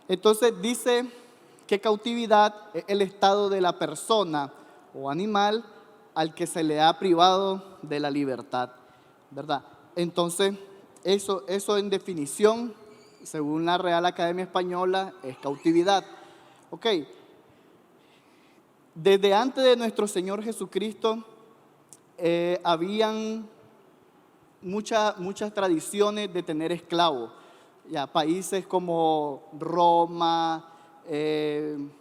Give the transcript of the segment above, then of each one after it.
Entonces dice que cautividad es el estado de la persona o animal al que se le ha privado de la libertad, ¿verdad? Entonces, eso en definición, según la Real Academia Española, es cautividad. Ok, desde antes de nuestro Señor Jesucristo, habían muchas tradiciones de tener esclavos. Ya, países como Roma,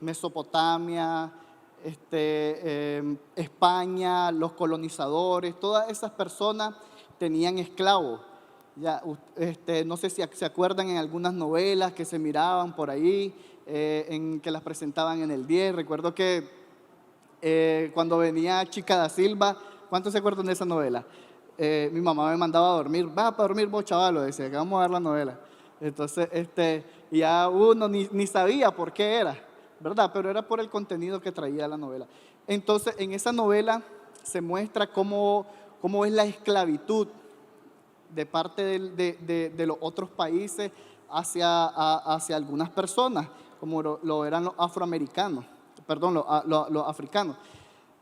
Mesopotamia, España, los colonizadores, todas esas personas tenían esclavos. Ya, no sé si se acuerdan en algunas novelas que se miraban por ahí, en que las presentaban en el 10. Recuerdo que cuando venía Chica da Silva, ¿cuántos se acuerdan de esa novela? Mi mamá me mandaba a dormir, vas para dormir vos, chavalo, decía que vamos a ver la novela. Entonces, ya uno ni sabía por qué era, ¿verdad? Pero era por el contenido que traía la novela. Entonces, en esa novela se muestra cómo es la esclavitud de parte de los otros países hacia algunas personas, como lo eran los afroamericanos, perdón, los africanos.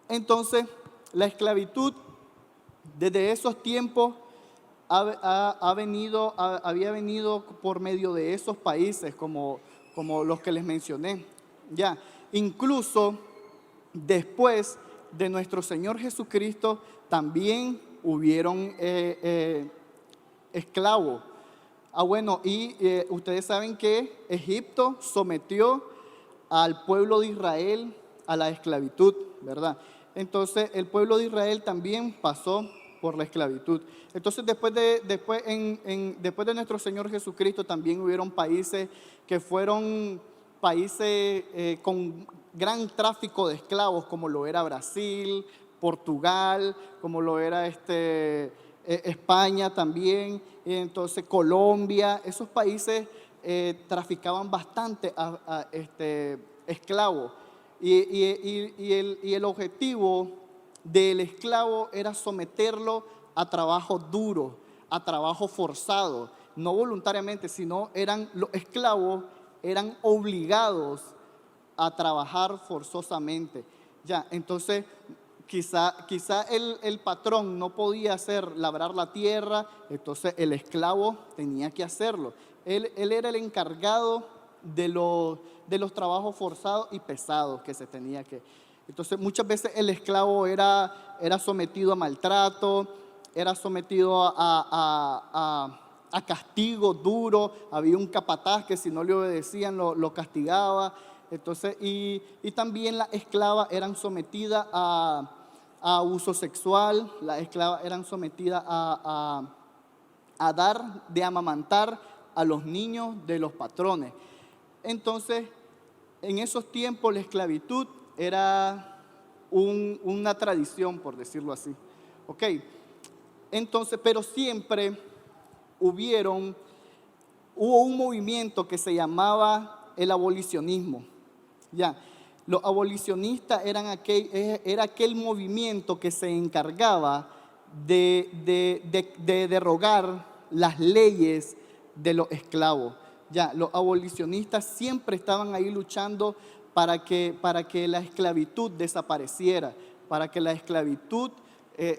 Entonces, la esclavitud desde esos tiempos había venido por medio de esos países como los que les mencioné. Ya, incluso después de nuestro Señor Jesucristo también hubieron esclavos. Bueno, y ustedes saben que Egipto sometió al pueblo de Israel a la esclavitud, ¿verdad? Entonces el pueblo de Israel también pasó por la esclavitud. Entonces después de nuestro Señor Jesucristo también hubieron países que fueron países con gran tráfico de esclavos, como lo era Brasil, Portugal, como lo era España también, entonces Colombia. Esos países traficaban bastante a esclavos. Y el objetivo del esclavo era someterlo a trabajo duro, a trabajo forzado, no voluntariamente, sino los esclavos eran obligados a trabajar forzosamente. Ya, entonces quizá el patrón no podía labrar la tierra, entonces el esclavo tenía que hacerlo. Él era el encargado de los trabajos forzados y pesados que se tenía que. Entonces muchas veces el esclavo era sometido a maltrato, era sometido a castigo duro. Había un capataz que si no le obedecían lo castigaba. Entonces, y también las esclavas eran sometidas a abuso sexual, las esclavas eran sometidas a dar de amamantar a los niños de los patrones. Entonces, en esos tiempos la esclavitud era una tradición, por decirlo así. ¿Ok? Entonces, pero siempre hubo un movimiento que se llamaba el abolicionismo. Ya, los abolicionistas era aquel movimiento que se encargaba de derogar las leyes de los esclavos. Ya, los abolicionistas siempre estaban ahí luchando para que la esclavitud desapareciera, para que la esclavitud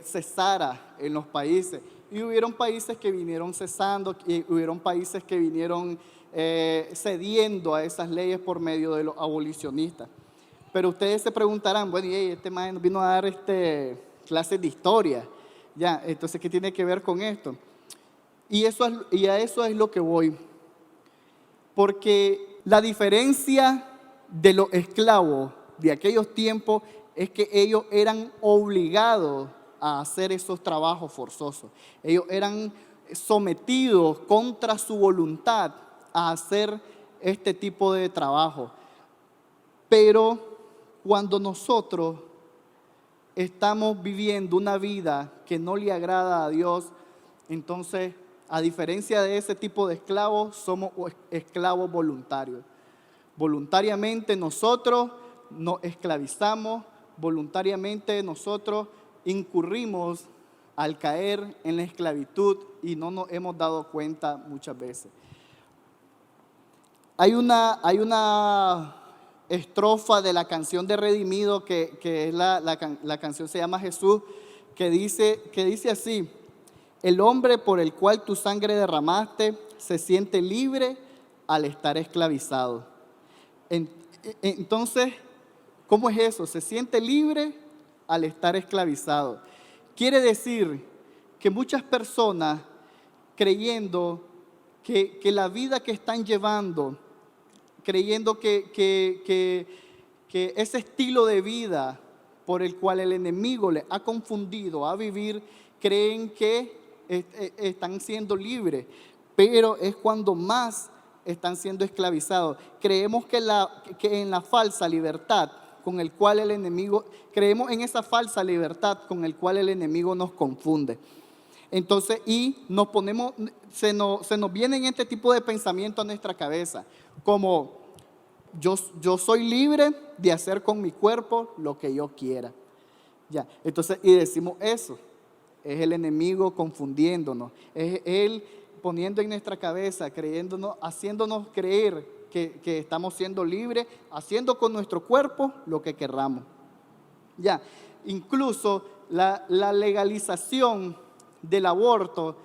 cesara en los países. Y hubieron países que vinieron cesando, y hubieron países que vinieron cediendo a esas leyes por medio de los abolicionistas. Pero ustedes se preguntarán, bueno, y este man vino a dar clases de historia. Ya, entonces, ¿qué tiene que ver con esto? Y a eso es lo que voy. Porque la diferencia de los esclavos de aquellos tiempos es que ellos eran obligados a hacer esos trabajos forzosos. Ellos eran sometidos contra su voluntad a hacer este tipo de trabajo. Pero cuando nosotros estamos viviendo una vida que no le agrada a Dios, entonces, a diferencia de ese tipo de esclavos, somos esclavos voluntarios. Voluntariamente nosotros nos esclavizamos, voluntariamente nosotros incurrimos al caer en la esclavitud y no nos hemos dado cuenta muchas veces. hay una estrofa de la canción de Redimido, que es la canción se llama Jesús, que dice así: el hombre por el cual tu sangre derramaste se siente libre al estar esclavizado. Entonces, ¿cómo es eso? Se siente libre al estar esclavizado. Quiere decir que muchas personas, creyendo que la vida que están llevando, creyendo que ese estilo de vida por el cual el enemigo les ha confundido a vivir, creen que están siendo libres, pero es cuando más están siendo esclavizados. Creemos que en la falsa libertad con el cual el enemigo, creemos en esa falsa libertad con el cual el enemigo nos confunde. Entonces, y se nos vienen este tipo de pensamientos a nuestra cabeza, como yo soy libre de hacer con mi cuerpo lo que yo quiera. Ya, entonces, y decimos eso, es el enemigo confundiéndonos, es él poniendo en nuestra cabeza, creyéndonos, haciéndonos creer que estamos siendo libres, haciendo con nuestro cuerpo lo que querramos. Ya, incluso la legalización del aborto,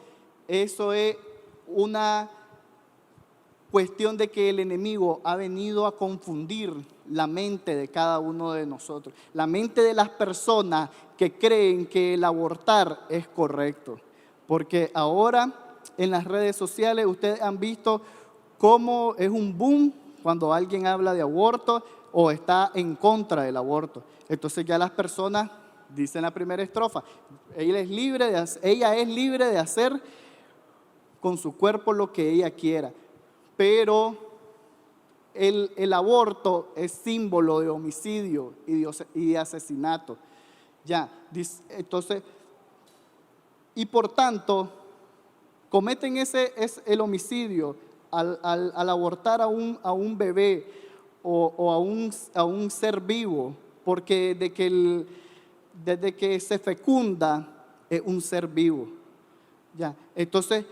eso es una cuestión de que el enemigo ha venido a confundir la mente de cada uno de nosotros, la mente de las personas que creen que el abortar es correcto. Porque ahora en las redes sociales ustedes han visto cómo es un boom cuando alguien habla de aborto o está en contra del aborto. Entonces ya las personas dicen la primera estrofa, ella es libre de hacer con su cuerpo lo que ella quiera. Pero el aborto es símbolo de homicidio y de asesinato. Ya, entonces, y por tanto, cometen el homicidio al abortar a un bebé o a un ser vivo, porque desde que se fecunda es un ser vivo. Ya, entonces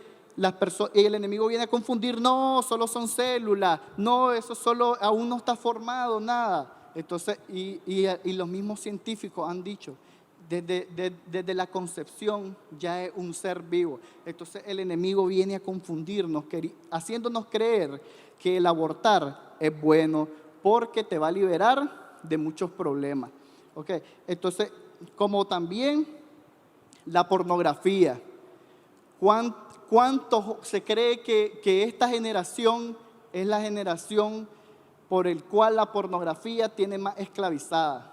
el enemigo viene a confundir, no, solo son células, no, eso solo aún no está formado, nada. Entonces, y los mismos científicos han dicho, desde la concepción ya es un ser vivo. Entonces el enemigo viene a confundirnos, haciéndonos creer que el abortar es bueno porque te va a liberar de muchos problemas. ¿Okay? Entonces, como también la pornografía. ¿Cuánto se cree que esta generación es la generación por el cual la pornografía tiene más esclavizada?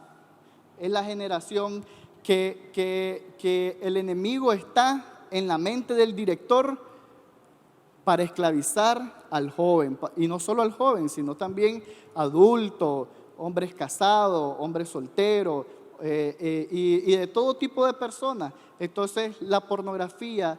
Es la generación que el enemigo está en la mente del director para esclavizar al joven. Y no solo al joven, sino también adultos, hombres casados, hombres solteros y de todo tipo de personas. Entonces la pornografía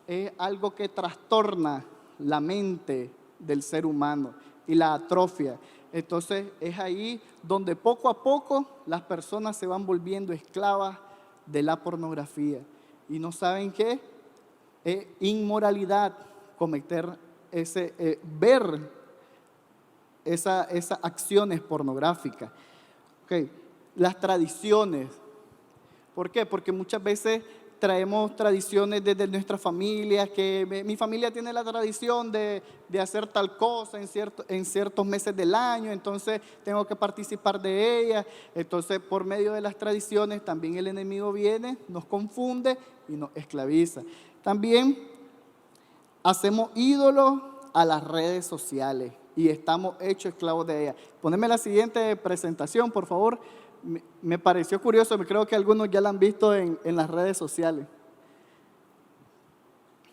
es algo que trastorna la mente del ser humano y la atrofia. Entonces es ahí donde poco a poco las personas se van volviendo esclavas de la pornografía. Y no saben qué, es inmoralidad cometer ver esas acciones pornográficas. Okay. Las tradiciones. ¿Por qué? Porque muchas veces traemos tradiciones desde nuestra familia, que mi familia tiene la tradición de hacer tal cosa en ciertos meses del año, entonces tengo que participar de ella. Entonces, por medio de las tradiciones, también el enemigo viene, nos confunde y nos esclaviza. También hacemos ídolos a las redes sociales y estamos hechos esclavos de ellas. Poneme la siguiente presentación, por favor. Me pareció curioso, creo que algunos ya la han visto en las redes sociales.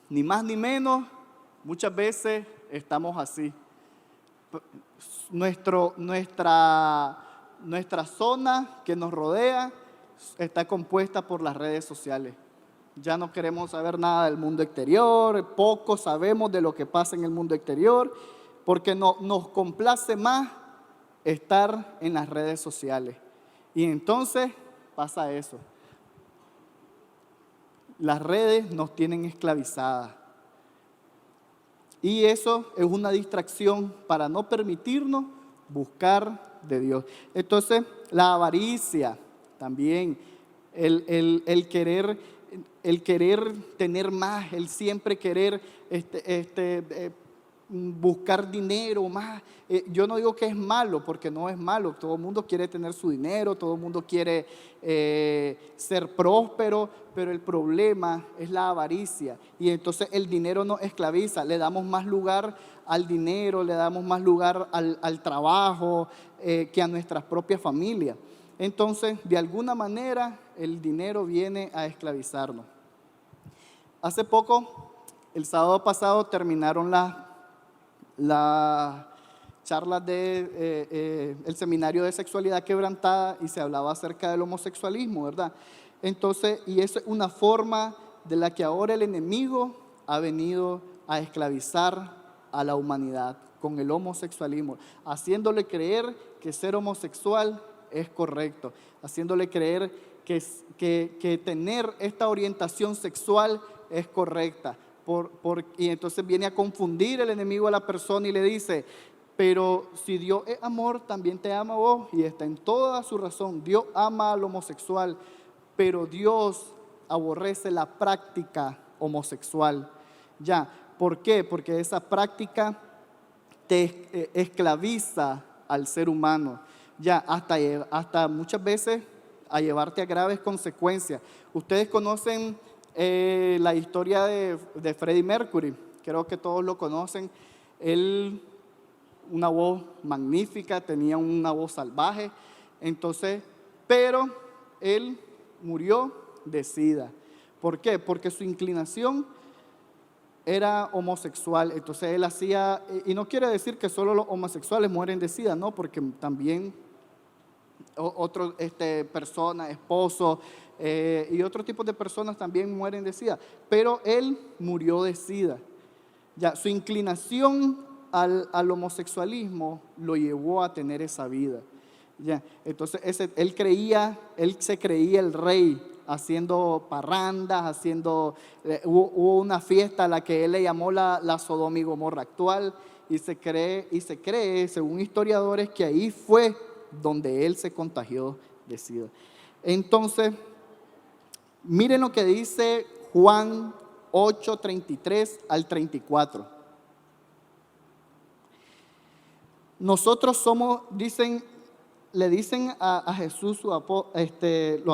Ni más ni menos, muchas veces estamos así. Nuestra zona que nos rodea está compuesta por las redes sociales. Ya no queremos saber nada del mundo exterior, poco sabemos de lo que pasa en el mundo exterior, porque nos complace más estar en las redes sociales. Y entonces pasa eso. Las redes nos tienen esclavizadas. Y eso es una distracción para no permitirnos buscar de Dios. Entonces, la avaricia también, el querer tener más, el siempre querer buscar dinero más. Yo no digo que es malo, porque no es malo. Todo el mundo quiere tener su dinero, todo el mundo quiere ser próspero, pero el problema es la avaricia. Y entonces el dinero nos esclaviza. Le damos más lugar al dinero, le damos más lugar al trabajo que a nuestras propias familias. Entonces, de alguna manera, el dinero viene a esclavizarnos. Hace poco, el sábado pasado, terminaron las charlas de el seminario de sexualidad quebrantada y se hablaba acerca del homosexualismo, ¿verdad? Entonces, y es una forma de la que ahora el enemigo ha venido a esclavizar a la humanidad con el homosexualismo, haciéndole creer que ser homosexual es correcto, haciéndole creer que tener esta orientación sexual es correcta. Y entonces viene a confundir el enemigo a la persona y le dice: pero si Dios es amor, también te ama a vos, y está en toda su razón. Dios ama al homosexual, pero Dios aborrece la práctica homosexual. Ya, ¿por qué? Porque esa práctica te esclaviza al ser humano, ya hasta muchas veces a llevarte a graves consecuencias. Ustedes conocen la historia de Freddie Mercury, creo que todos lo conocen. Él, una voz magnífica, tenía una voz salvaje, entonces, pero él murió de SIDA. ¿Por qué? Porque su inclinación era homosexual. Entonces él hacía, y no quiere decir que solo los homosexuales mueren de SIDA, no, porque también otras personas, esposos y otros tipos de personas también mueren de SIDA, pero él murió de SIDA. Ya, su inclinación al homosexualismo lo llevó a tener esa vida. Ya, entonces él se creía el rey, haciendo parrandas, hubo una fiesta a la que él le llamó la Sodoma y Gomorra actual, y se cree, según historiadores, que ahí fue donde él se contagió de SIDA. Entonces, miren lo que dice Juan 8, 33 al 34. Nosotros somos, le dicen a Jesús los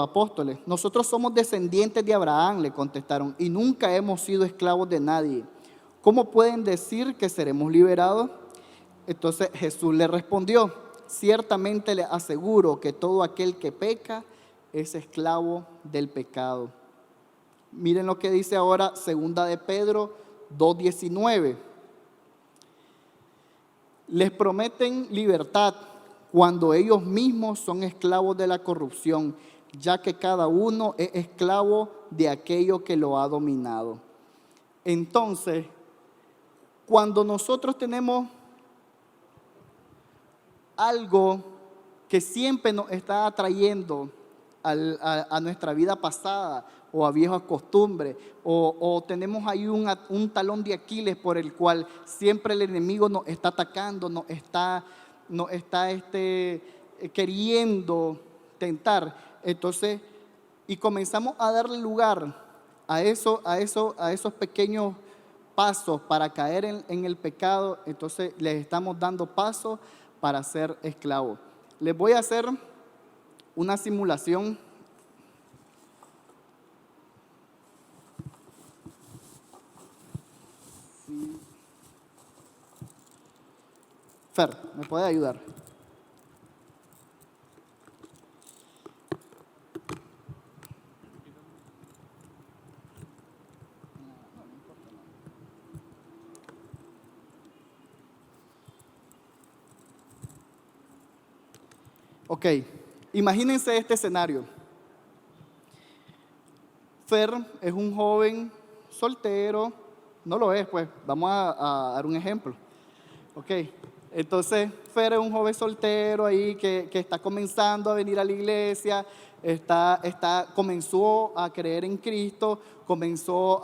apóstoles: nosotros somos descendientes de Abraham, le contestaron, y nunca hemos sido esclavos de nadie. ¿Cómo pueden decir que seremos liberados? Entonces Jesús le respondió: ciertamente les aseguro que todo aquel que peca es esclavo del pecado. Miren lo que dice ahora 2 de Pedro 2:19. Les prometen libertad cuando ellos mismos son esclavos de la corrupción, ya que cada uno es esclavo de aquello que lo ha dominado. Entonces, cuando nosotros tenemos algo que siempre nos está atrayendo a nuestra vida pasada o a viejas costumbres, o tenemos ahí un talón de Aquiles por el cual siempre el enemigo nos está atacando, nos está queriendo tentar. Entonces, y comenzamos a darle lugar a esos pequeños pasos para caer en el pecado. Entonces les estamos dando pasos para ser esclavos. Les voy a hacer una simulación. Fer, ¿me puede ayudar? Ok, imagínense este escenario. Fer es un joven soltero, no lo es, pues, vamos a dar un ejemplo. Ok, entonces Fer es un joven soltero ahí que está comenzando a venir a la iglesia, comenzó a creer en Cristo, comenzó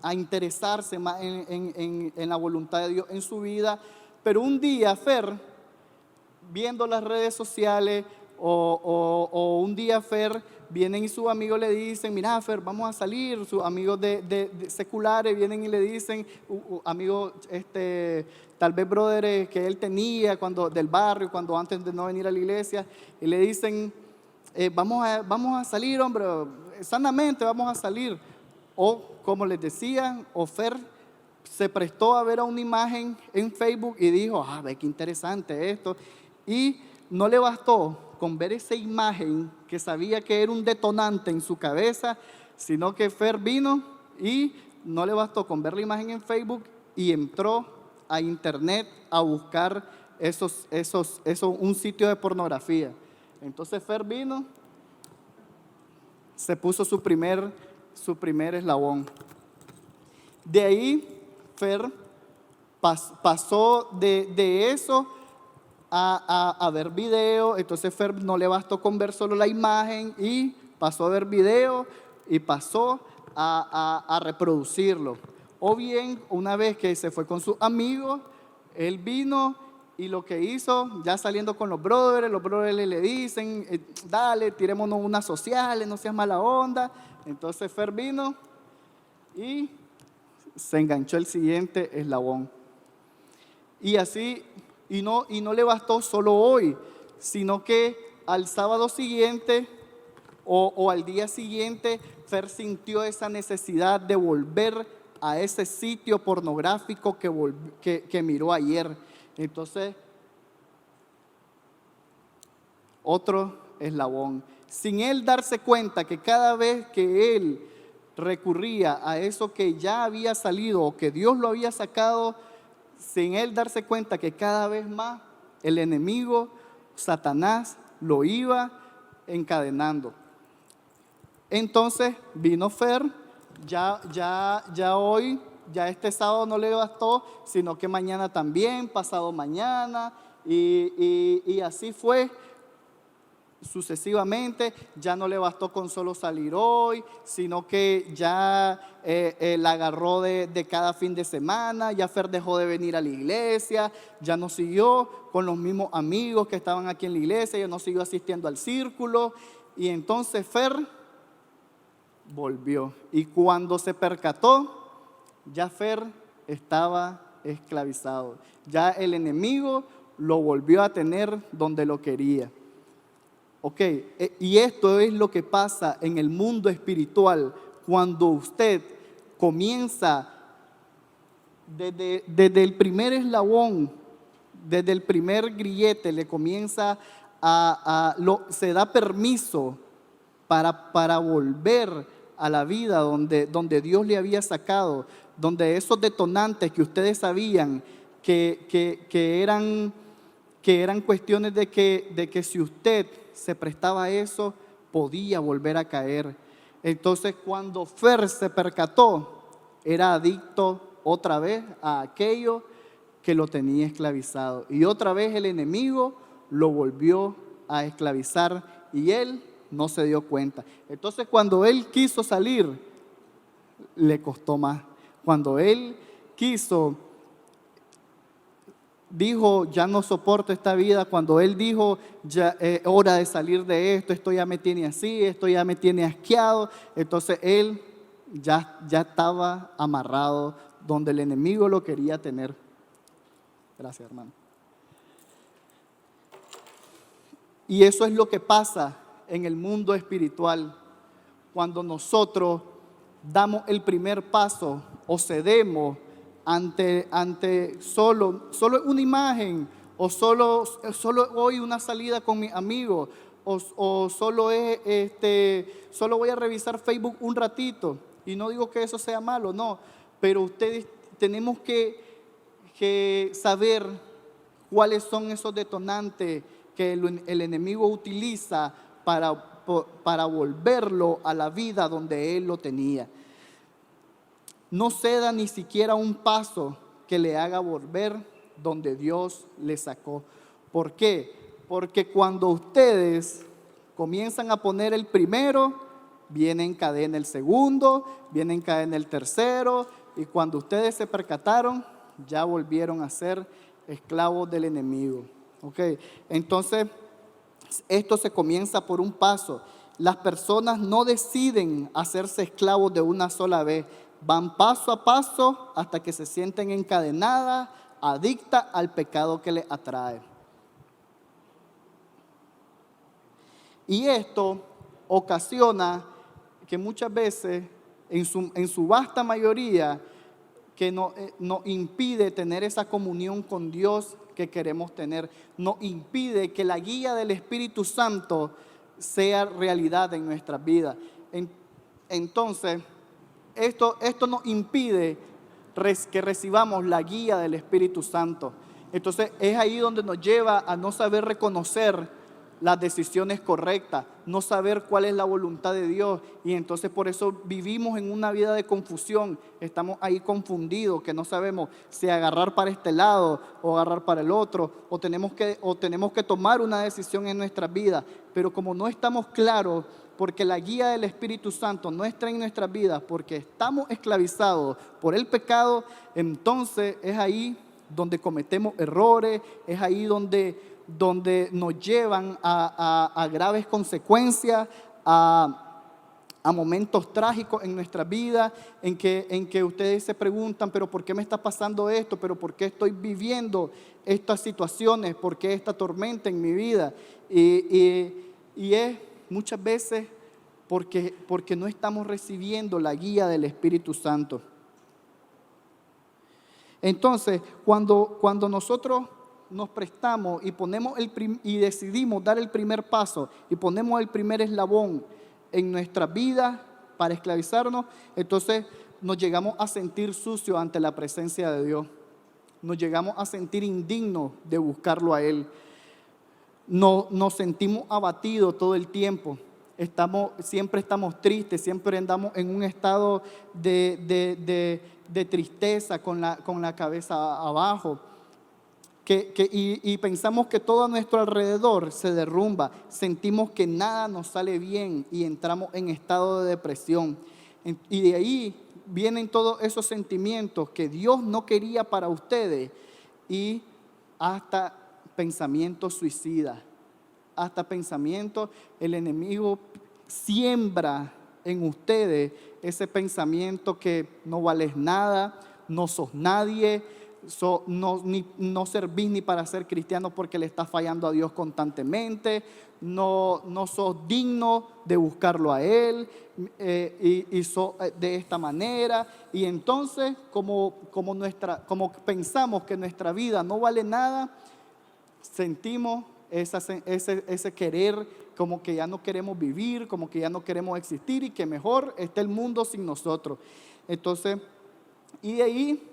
a interesarse más en la voluntad de Dios en su vida. Pero un día Fer, viendo las redes sociales, o un día Fer, vienen y sus amigos le dicen, mira Fer, vamos a salir. Sus amigos de seculares vienen y le dicen, amigos, tal vez brothers que él tenía del barrio, cuando antes de no venir a la iglesia, y le dicen, vamos a salir, hombre, sanamente vamos a salir. O como les decía, Fer se prestó a ver a una imagen en Facebook y dijo, ve qué interesante esto. Y no le bastó con ver esa imagen que sabía que era un detonante en su cabeza, sino que Fer vino y no le bastó con ver la imagen en Facebook y entró a internet a buscar un sitio de pornografía. Entonces Fer vino, se puso su primer eslabón. De ahí Fer pasó de eso a ver video. Entonces Fer no le bastó con ver solo la imagen y pasó a ver video y pasó a reproducirlo. O bien, una vez que se fue con sus amigos, él vino y lo que hizo, ya saliendo con los brothers le dicen, dale, tirémonos unas sociales, no seas mala onda. Entonces Fer vino y se enganchó el siguiente eslabón. Y así, y no le bastó solo hoy, sino que al sábado siguiente o al día siguiente, Fer sintió esa necesidad de volver a ese sitio pornográfico que miró ayer. Entonces, otro eslabón. Sin él darse cuenta que cada vez que él recurría a eso que ya había salido o que Dios lo había sacado, sin él darse cuenta que cada vez más el enemigo, Satanás, lo iba encadenando. Entonces vino Fer, ya hoy, ya este sábado no le bastó, sino que mañana también, pasado mañana, y así fue sucesivamente. Ya no le bastó con solo salir hoy, sino que ya la agarró de cada fin de semana. Ya Fer dejó de venir a la iglesia, ya no siguió con los mismos amigos que estaban aquí en la iglesia, ya no siguió asistiendo al círculo. Y entonces Fer volvió, y cuando se percató, ya Fer estaba esclavizado. Ya el enemigo lo volvió a tener donde lo quería. Ok, y esto es lo que pasa en el mundo espiritual cuando usted comienza desde el primer eslabón, desde el primer grillete, le comienza se da permiso para volver a la vida donde Dios le había sacado, donde esos detonantes que ustedes sabían que eran cuestiones de que si usted se prestaba a eso, podía volver a caer. Entonces, cuando Fer se percató, era adicto otra vez a aquello que lo tenía esclavizado. Y otra vez el enemigo lo volvió a esclavizar y él no se dio cuenta. Entonces, cuando él quiso salir, le costó más. Cuando él dijo, ya no soporto esta vida, cuando él dijo, ya hora de salir de esto ya me tiene así, esto ya me tiene asqueado, entonces él ya estaba amarrado donde el enemigo lo quería tener. Gracias, hermano. Y eso es lo que pasa en el mundo espiritual cuando nosotros damos el primer paso o cedemos ante solo una imagen, o solo hoy una salida con mis amigos, o solo voy a revisar Facebook un ratito. Y no digo que eso sea malo, no, pero ustedes tenemos que saber cuáles son esos detonantes que el enemigo utiliza para volverlo a la vida donde él lo tenía. No ceda ni siquiera un paso que le haga volver donde Dios le sacó. ¿Por qué? Porque cuando ustedes comienzan a poner el primero, viene en cadena el segundo, viene en cadena el tercero, y cuando ustedes se percataron, ya volvieron a ser esclavos del enemigo. ¿Ok? Entonces, esto se comienza por un paso. Las personas no deciden hacerse esclavos de una sola vez. Van paso a paso hasta que se sienten encadenadas, adictas al pecado que les atrae. Y esto ocasiona que muchas veces, en su vasta mayoría, que nos impide tener esa comunión con Dios que queremos tener, nos impide que la guía del Espíritu Santo sea realidad en nuestras vidas. Entonces, esto nos impide que recibamos la guía del Espíritu Santo. Entonces, es ahí donde nos lleva a no saber reconocer las decisiones correctas, no saber cuál es la voluntad de Dios, y entonces por eso vivimos en una vida de confusión. Estamos ahí confundidos, que no sabemos si agarrar para este lado o agarrar para el otro, o tenemos que tomar una decisión en nuestras vidas. Pero como no estamos claros, porque la guía del Espíritu Santo no está en nuestras vidas, porque estamos esclavizados por el pecado, entonces es ahí donde cometemos errores, es ahí donde nos llevan a graves consecuencias, a momentos trágicos en nuestra vida, en que ustedes se preguntan, pero ¿por qué me está pasando esto? ¿Pero por qué estoy viviendo estas situaciones? ¿Por qué esta tormenta en mi vida? Y es muchas veces porque no estamos recibiendo la guía del Espíritu Santo. Entonces, cuando nosotros nos prestamos y decidimos dar el primer paso y ponemos el primer eslabón en nuestra vida para esclavizarnos, entonces nos llegamos a sentir sucios ante la presencia de Dios. Nos llegamos a sentir indignos de buscarlo a Él. Nos sentimos abatidos todo el tiempo. Siempre estamos tristes, siempre andamos en un estado de tristeza, con la cabeza abajo. Y pensamos que todo a nuestro alrededor se derrumba, sentimos que nada nos sale bien y entramos en estado de depresión. Y de ahí vienen todos esos sentimientos que Dios no quería para ustedes, y hasta pensamientos suicidas, hasta pensamientos. El enemigo siembra en ustedes ese pensamiento que no vales nada, no sos nadie, no servís ni para ser cristiano porque le estás fallando a Dios constantemente, no sos digno de buscarlo a Él, y sos de esta manera. Y entonces, como pensamos que nuestra vida no vale nada, sentimos ese querer, como que ya no queremos vivir, como que ya no queremos existir, y que mejor esté el mundo sin nosotros. Entonces, y de ahí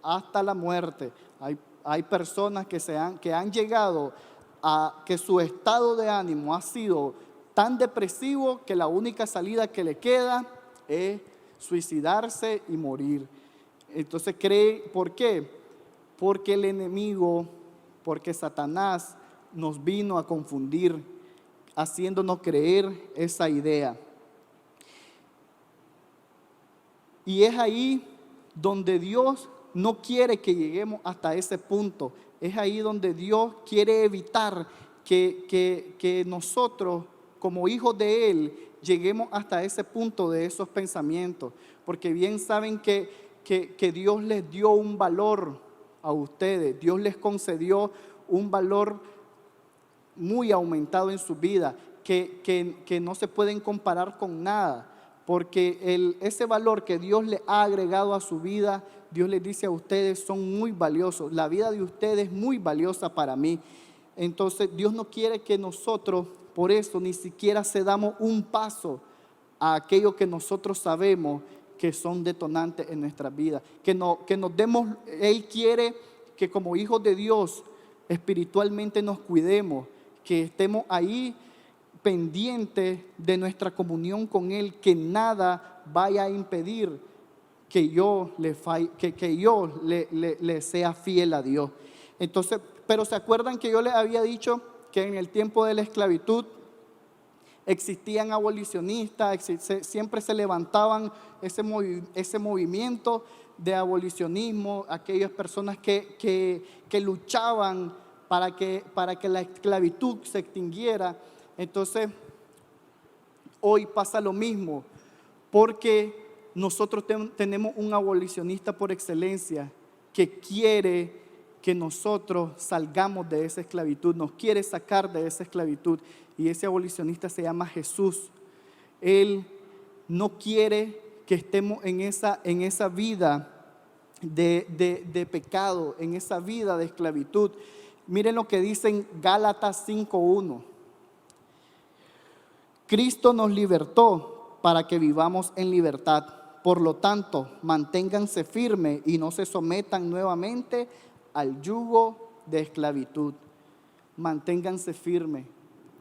hasta la muerte. Hay personas que han llegado a que su estado de ánimo ha sido tan depresivo que la única salida que le queda es suicidarse y morir. Entonces ¿por qué? Porque el enemigo, porque Satanás nos vino a confundir, haciéndonos creer esa idea. Y es ahí donde Dios no quiere que lleguemos hasta ese punto. Es ahí donde Dios quiere evitar que nosotros, como hijos de Él, lleguemos hasta ese punto de esos pensamientos. Porque bien saben que Dios les dio un valor a ustedes. Dios les concedió un valor muy aumentado en su vida, que no se pueden comparar con nada. Porque ese valor que Dios le ha agregado a su vida, Dios les dice a ustedes, son muy valiosos. La vida de ustedes es muy valiosa para mí. Entonces Dios no quiere que nosotros, por eso, ni siquiera cedamos un paso a aquello que nosotros sabemos que son detonantes en nuestra vida. Que nos demos. Él quiere que como hijos de Dios espiritualmente nos cuidemos, que estemos ahí pendiente de nuestra comunión con Él, que nada vaya a impedir que yo le sea fiel a Dios. Entonces, pero ¿se acuerdan que yo les había dicho que en el tiempo de la esclavitud existían abolicionistas, siempre se levantaban ese movimiento de abolicionismo, aquellas personas que luchaban para que la esclavitud se extinguiera. Entonces, hoy pasa lo mismo, porque nosotros tenemos un abolicionista por excelencia que quiere que nosotros salgamos de esa esclavitud, nos quiere sacar de esa esclavitud, y ese abolicionista se llama Jesús. Él no quiere que estemos en esa vida de pecado, en esa vida de esclavitud. Miren lo que dice en Gálatas 5:1. Cristo nos libertó para que vivamos en libertad. Por lo tanto, manténganse firmes y no se sometan nuevamente al yugo de esclavitud. Manténganse firmes.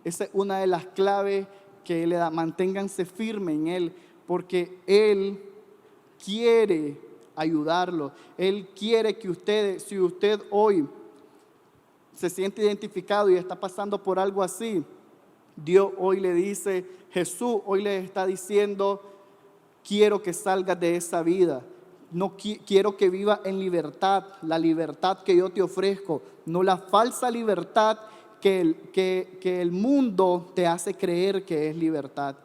Esa es una de las claves que Él le da. Manténganse firmes en Él, porque Él quiere ayudarlo. Él quiere que ustedes, si usted hoy se siente identificado y está pasando por algo así, Dios hoy le dice, Jesús hoy le está diciendo, quiero que salgas de esa vida. No quiero que vivas en libertad, la libertad que yo te ofrezco, no la falsa libertad que el mundo te hace creer que es libertad.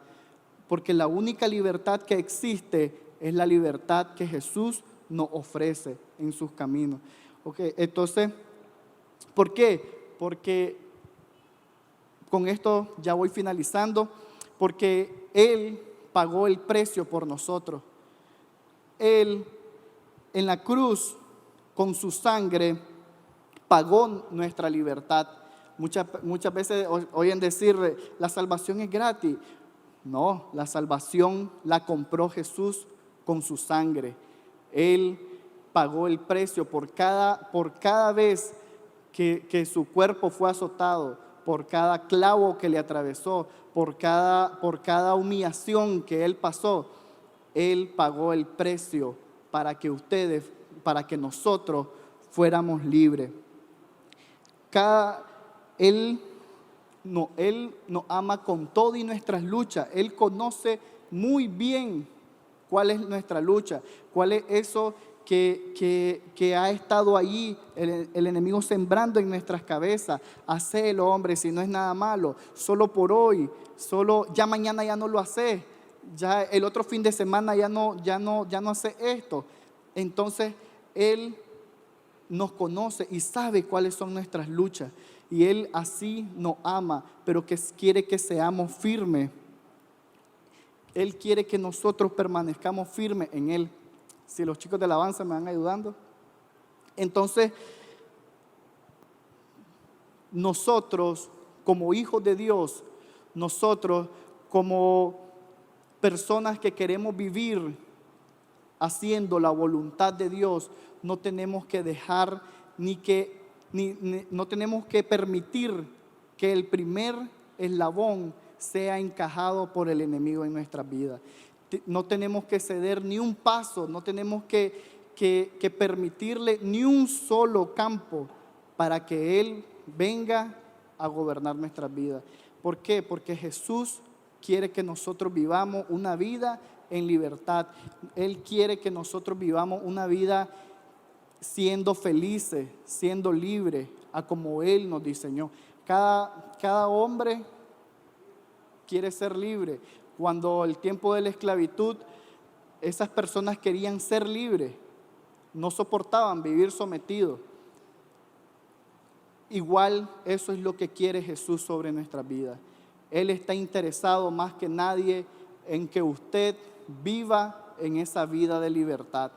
Porque la única libertad que existe es la libertad que Jesús nos ofrece en sus caminos. Okay, entonces, ¿por qué? Porque con esto ya voy finalizando, porque Él pagó el precio por nosotros. Él en la cruz, con su sangre, pagó nuestra libertad. Muchas veces oyen decir, la salvación es gratis. No, la salvación la compró Jesús con su sangre. Él pagó el precio por cada vez que su cuerpo fue azotado, por cada clavo que le atravesó, por cada humillación que Él pasó. Él pagó el precio para que nosotros fuéramos libres. Él nos ama con todo y nuestras luchas. Él conoce muy bien cuál es nuestra lucha, cuál es eso que ha estado allí el enemigo sembrando en nuestras cabezas. Hacelo, hombre, si no es nada malo, solo por hoy, ya mañana ya no lo haces, ya el otro fin de semana ya no hace esto. Entonces Él nos conoce y sabe cuáles son nuestras luchas, y Él así nos ama, pero que quiere que seamos firmes. Él quiere que nosotros permanezcamos firmes en Él. Si los chicos de alabanza me van ayudando. Entonces, nosotros como hijos de Dios, nosotros como personas que queremos vivir haciendo la voluntad de Dios, no tenemos que dejar no tenemos que permitir que el primer eslabón sea encajado por el enemigo en nuestras vidas. No tenemos que ceder ni un paso, no tenemos que permitirle ni un solo campo para que Él venga a gobernar nuestras vidas. ¿Por qué? Porque Jesús quiere que nosotros vivamos una vida en libertad. Él quiere que nosotros vivamos una vida siendo felices, siendo libres, a como Él nos diseñó. Cada hombre quiere ser libre. Cuando el tiempo de la esclavitud, esas personas querían ser libres, no soportaban vivir sometidos. Igual eso es lo que quiere Jesús sobre nuestras vidas. Él está interesado más que nadie en que usted viva en esa vida de libertad.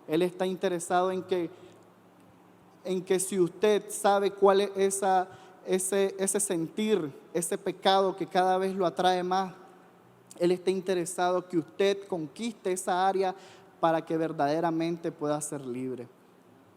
Él está interesado en que si usted sabe cuál es ese sentir, ese pecado que cada vez lo atrae más, Él está interesado que usted conquiste esa área para que verdaderamente pueda ser libre.